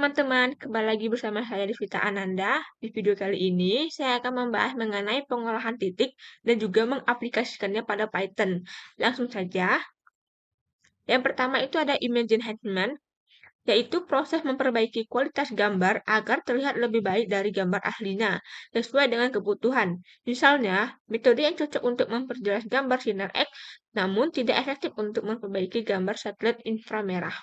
teman-teman, kembali lagi bersama saya Devita Ananda. Di video kali ini, saya akan membahas mengenai pengolahan titik dan juga mengaplikasikannya pada Python. Langsung saja. Yang pertama itu ada image enhancement, yaitu proses memperbaiki kualitas gambar agar terlihat lebih baik dari gambar aslinya, sesuai dengan kebutuhan. Misalnya, metode yang cocok untuk memperjelas gambar sinar X, namun tidak efektif untuk memperbaiki gambar satelit inframerah.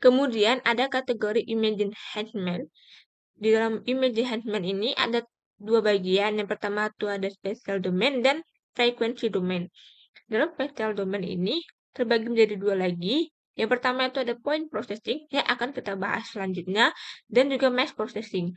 Kemudian ada kategori image enhancement. Di dalam image enhancement ini ada dua bagian. Yang pertama itu ada spatial domain dan frequency domain. Dalam spatial domain ini terbagi menjadi dua lagi. Yang pertama itu ada point processing yang akan kita bahas selanjutnya dan juga mass processing.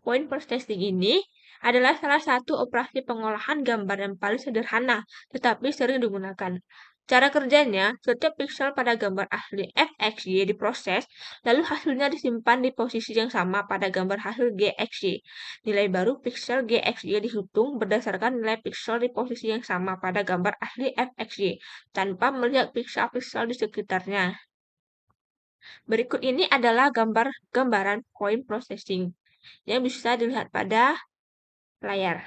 Point processing ini adalah salah satu operasi pengolahan gambar yang paling sederhana, tetapi sering digunakan. Cara kerjanya, setiap pixel pada gambar asli fxy diproses, lalu hasilnya disimpan di posisi yang sama pada gambar hasil gxy. Nilai baru pixel gxy dihitung berdasarkan nilai pixel di posisi yang sama pada gambar asli fxy, tanpa melihat pixel-pixel di sekitarnya. Berikut ini adalah gambaran point processing yang bisa dilihat pada layar.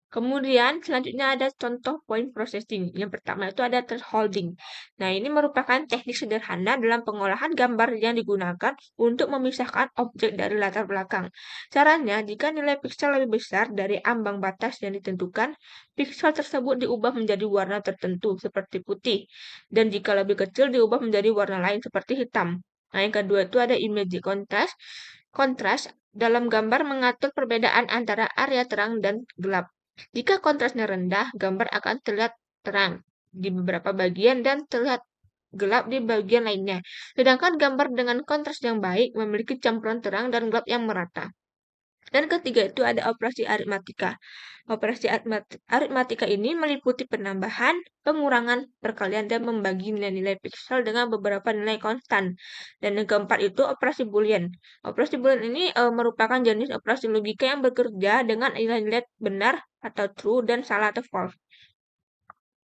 Kemudian selanjutnya ada contoh point processing. Yang pertama itu ada thresholding. Nah, ini merupakan teknik sederhana dalam pengolahan gambar yang digunakan untuk memisahkan objek dari latar belakang. Caranya, jika nilai pixel lebih besar dari ambang batas yang ditentukan, pixel tersebut diubah menjadi warna tertentu seperti putih. Dan jika lebih kecil diubah menjadi warna lain seperti hitam. Nah, yang kedua itu ada image contrast. Kontras dalam gambar mengatur perbedaan antara area terang dan gelap. Jika kontrasnya rendah, gambar akan terlihat terang di beberapa bagian dan terlihat gelap di bagian lainnya. Sedangkan gambar dengan kontras yang baik memiliki campuran terang dan gelap yang merata. Dan ketiga itu ada operasi aritmatika. Operasi aritmatika ini meliputi penambahan, pengurangan, perkalian, dan membagi nilai-nilai pixel dengan beberapa nilai konstan. Dan yang keempat itu operasi boolean. Operasi boolean ini merupakan jenis operasi logika yang bekerja dengan nilai-nilai benar atau true dan salah atau false.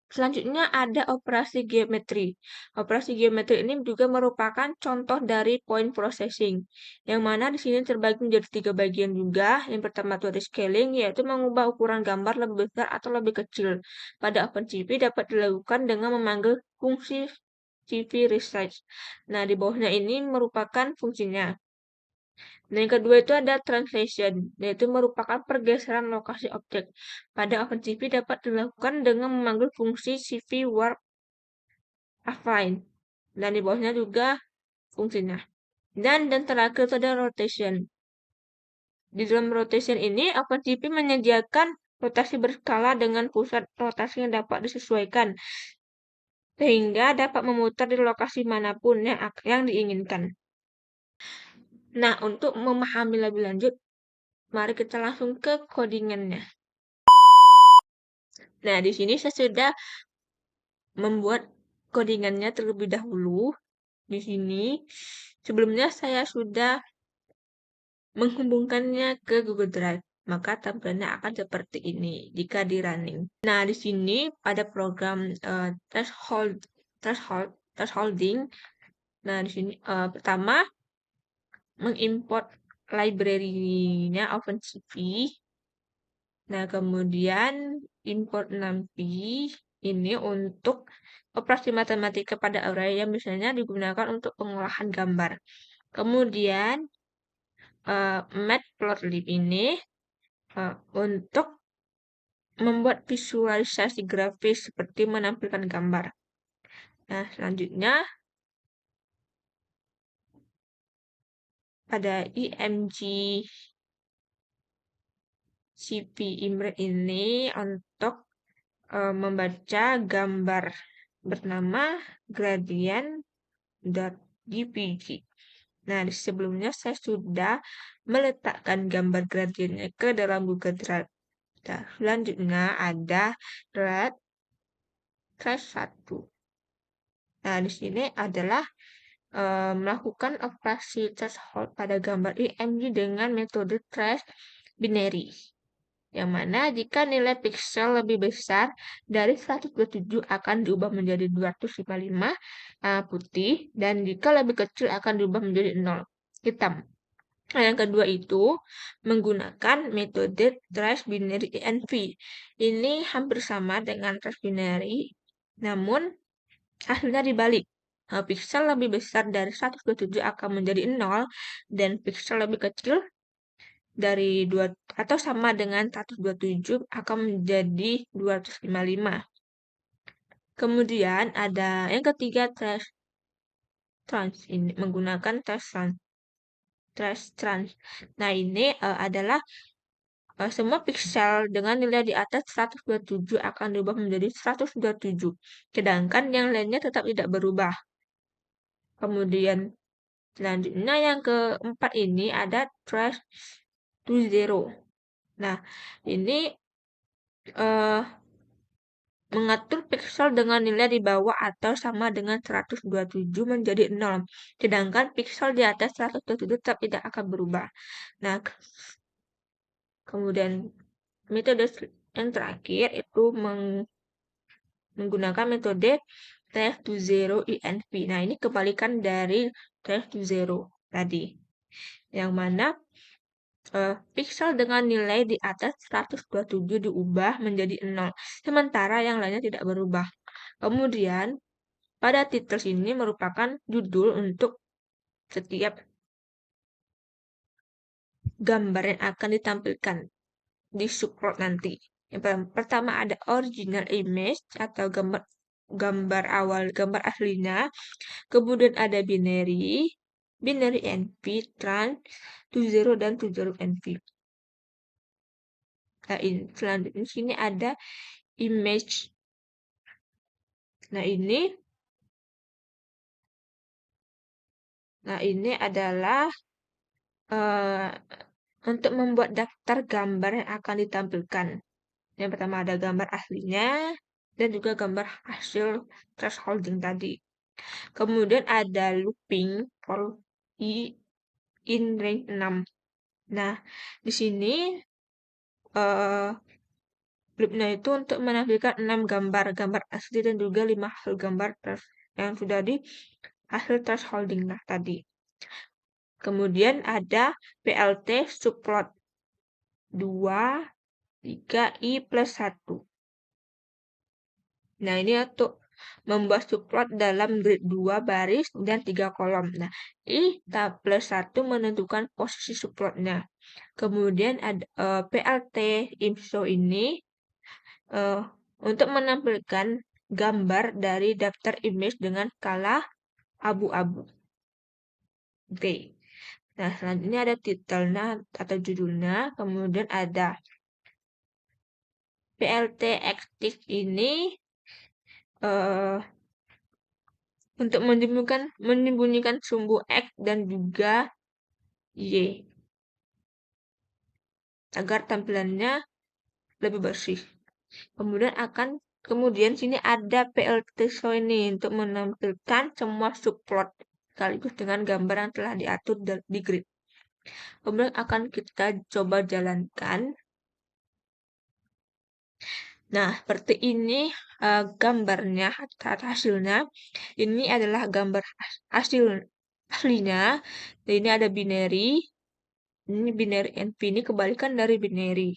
Selanjutnya ada operasi geometri. Operasi geometri ini juga merupakan contoh dari point processing, yang mana di sini terbagi menjadi tiga bagian juga. Yang pertama itu ada scaling, yaitu mengubah ukuran gambar lebih besar atau lebih kecil. Pada OpenCV dapat dilakukan dengan memanggil fungsi CV resize. Nah, di bawahnya ini merupakan fungsinya. Dan yang kedua itu ada translation, yaitu merupakan pergeseran lokasi objek. Pada OpenCV dapat dilakukan dengan memanggil fungsi CV warp affine. Dan di bawahnya juga fungsinya. Dan terakhir itu ada rotation. Di dalam rotation ini, OpenCV menyediakan rotasi berskala dengan pusat rotasi yang dapat disesuaikan, sehingga dapat memutar di lokasi manapun yang diinginkan. Nah, untuk memahami lebih lanjut, mari kita langsung ke codingannya. Nah, di sini saya sudah membuat codingannya terlebih dahulu. Di sini, sebelumnya saya sudah menghubungkannya ke Google Drive. Maka tampilannya akan seperti ini jika di running. Nah, di sini pada program thresholding. Nah, di sini pertama mengimport library-nya OpenCV. Nah, kemudian import numpy ini untuk operasi matematika pada array yang misalnya digunakan untuk pengolahan gambar. Kemudian matplotlib ini untuk membuat visualisasi grafis seperti menampilkan gambar. Nah, selanjutnya pada img cp image ini untuk membaca gambar bernama gradient.jpg. Nah, sebelumnya saya sudah meletakkan gambar gradiennya ke dalam Google Drive. Nah, selanjutnya ada red trace 1. Nah, di sini adalah melakukan operasi threshold pada gambar img dengan metode trace binary. yang mana jika nilai piksel lebih besar dari 127 akan diubah menjadi 255 putih, dan jika lebih kecil akan diubah menjadi 0 hitam. Nah, yang kedua itu menggunakan metode trace binary ENV. Ini hampir sama dengan trace binary, namun hasilnya dibalik. Piksel lebih besar dari 127 akan menjadi 0, dan piksel lebih kecil dari 2 atau sama dengan 127 akan menjadi 255. Kemudian ada yang ketiga trace trans, ini menggunakan trace trans. Nah, ini adalah semua piksel dengan nilai di atas 127 akan diubah menjadi 127, sedangkan yang lainnya tetap tidak berubah. Kemudian selanjutnya yang keempat ini ada trace to zero. Nah, ini mengatur piksel dengan nilai di bawah atau sama dengan 127 menjadi 0, sedangkan piksel di atas 127 tetap tidak akan berubah. Nah, kemudian metode yang terakhir itu menggunakan metode trace to zero ENV. Nah, ini kebalikan dari trace to zero tadi, yang mana piksel dengan nilai di atas 127 diubah menjadi 0, sementara yang lainnya tidak berubah. Kemudian, pada titel ini merupakan judul untuk setiap gambar yang akan ditampilkan di subplot nanti. Yang pertama ada original image atau gambar awal, gambar aslinya. Kemudian ada binary NV, trans, to zero, dan to zero NV. Nah, selanjutnya di sini ada image. Nah, ini adalah untuk membuat daftar gambar yang akan ditampilkan. Yang pertama ada gambar aslinya dan juga gambar hasil thresholding tadi. Kemudian ada looping for i in range 6. Nah, di sini loopnya itu untuk menampilkan 6 gambar asli dan juga 5 hasil gambar yang sudah di hasil thresholding tadi. Kemudian ada PLT subplot 2, 3i plus 1. Nah, ini untuk membuat subplot dalam grid 2 baris dan 3 kolom. Nah, I plus 1 menentukan posisi subplotnya. Kemudian ada PLT IMSO ini untuk menampilkan gambar dari daftar image dengan skala abu-abu. Oke. Nah, selanjutnya ada titelnya atau judulnya. Kemudian ada PLT active ini untuk menyembunyikan sumbu X dan juga Y agar tampilannya lebih bersih. Kemudian sini ada PLT show ini untuk menampilkan semua subplot sekaligus dengan gambar yang telah diatur di grid. Kemudian akan kita coba jalankan. Nah, seperti ini gambarnya, hasilnya. Ini adalah gambar hasil aslinya. Ini ada binary. Ini binary NV ini kebalikan dari binary.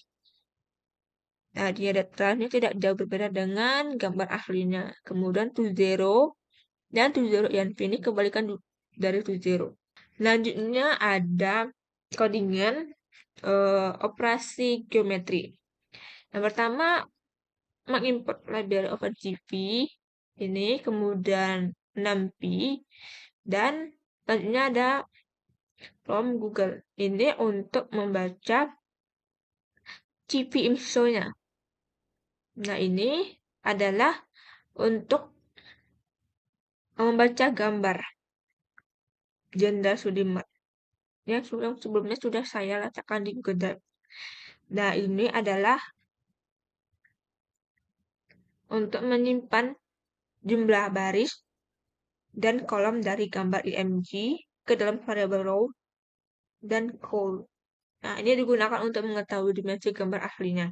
Nah, dia datarannya tidak jauh berbeda dengan gambar aslinya. Kemudian to zero dan to zero NV ini kebalikan dari to zero. Selanjutnya ada codingan operasi geometri. Yang pertama mengimport library OpenCV ini, kemudian NumPy, dan selanjutnya ada from Google. Ini untuk membaca CV IMSO-nya. Nah, ini adalah untuk membaca gambar Jenderal Sudirman yang sebelumnya sudah saya letakkan di Google Drive. Nah, ini adalah untuk menyimpan jumlah baris dan kolom dari gambar IMG ke dalam variabel row dan col. Nah, ini digunakan untuk mengetahui dimensi gambar aslinya.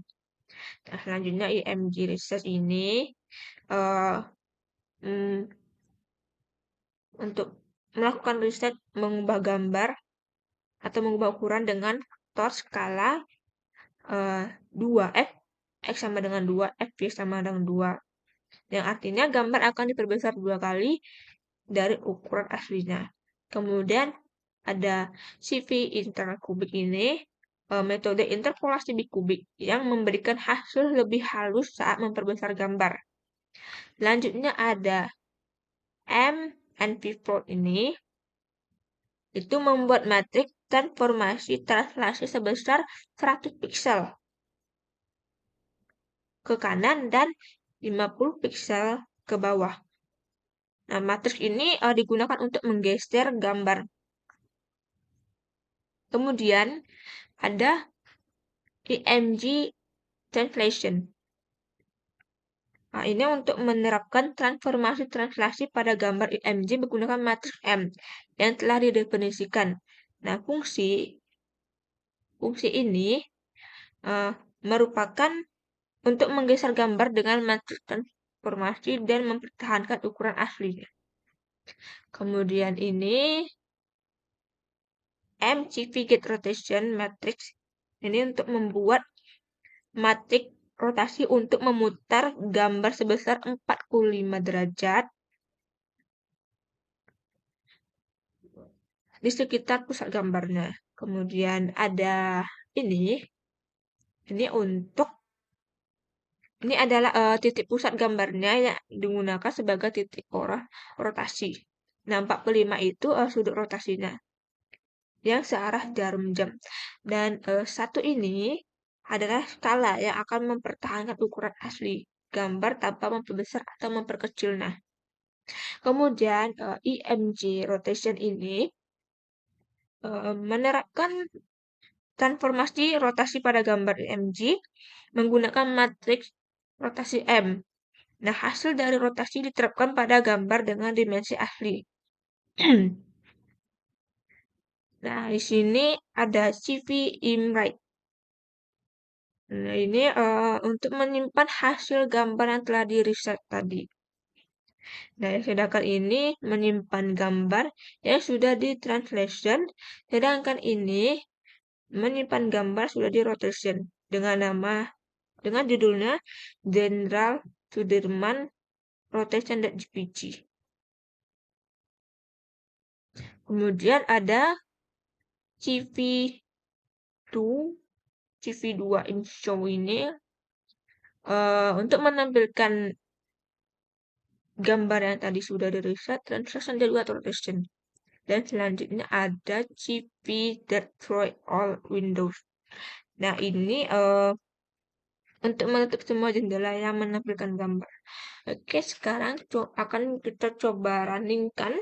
Nah, selanjutnya IMG Research ini uh, untuk melakukan riset mengubah gambar atau mengubah ukuran dengan faktor skala 2 X sama dengan 2, Y sama dengan 2. Yang artinya gambar akan diperbesar 2 kali dari ukuran aslinya. Kemudian ada CV internal kubik ini, metode interpolasi bikubik yang memberikan hasil lebih halus saat memperbesar gambar. Selanjutnya ada MNP plot ini, itu membuat matriks transformasi translasi sebesar 100 piksel ke kanan dan 50 piksel ke bawah. Nah, matriks ini digunakan untuk menggeser gambar. Kemudian ada IMG translation. Nah, ini untuk menerapkan transformasi translasi pada gambar IMG menggunakan matriks M yang telah didefinisikan. Nah, fungsi ini merupakan untuk menggeser gambar dengan matriks transformasi dan mempertahankan ukuran aslinya. Kemudian ini MCV Gate Rotation Matrix ini untuk membuat matriks rotasi untuk memutar gambar sebesar 45 derajat di sekitar pusat gambarnya. Kemudian ada ini untuk ini adalah titik pusat gambarnya yang digunakan sebagai titik rotasi. Nah, 45 itu sudut rotasinya yang searah jarum jam. Dan satu ini adalah skala yang akan mempertahankan ukuran asli gambar tanpa memperbesar atau memperkecil. Nah, kemudian IMG rotation ini menerapkan transformasi rotasi pada gambar IMG menggunakan matriks rotasi M. Nah, hasil dari rotasi diterapkan pada gambar dengan dimensi asli. Nah, di sini ada CV ImRite. Nah, ini untuk menyimpan hasil gambar yang telah di-reset tadi. Nah, sedangkan ini menyimpan gambar yang sudah di-translation, sedangkan ini menyimpan gambar sudah di-rotation dengan judulnya General Sudirman Rotation.jpg. Kemudian ada CV2 in show ini untuk menampilkan gambar yang tadi sudah di reset, translation dan juga rotation. Dan selanjutnya ada CV Destroy All Windows. Nah, ini untuk menutup semua jendela yang menampilkan gambar. Oke, sekarang akan kita coba runningkan.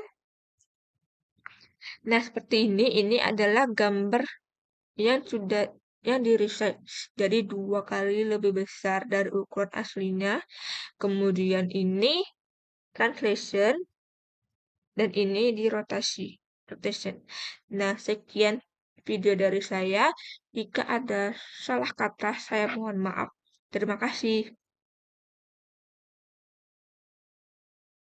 Nah, seperti ini adalah gambar yang di reset. Jadi 2 kali lebih besar dari ukuran aslinya. Kemudian ini translation dan ini di rotation. Nah, sekian video dari saya. Jika ada salah kata, saya mohon maaf. Terima kasih.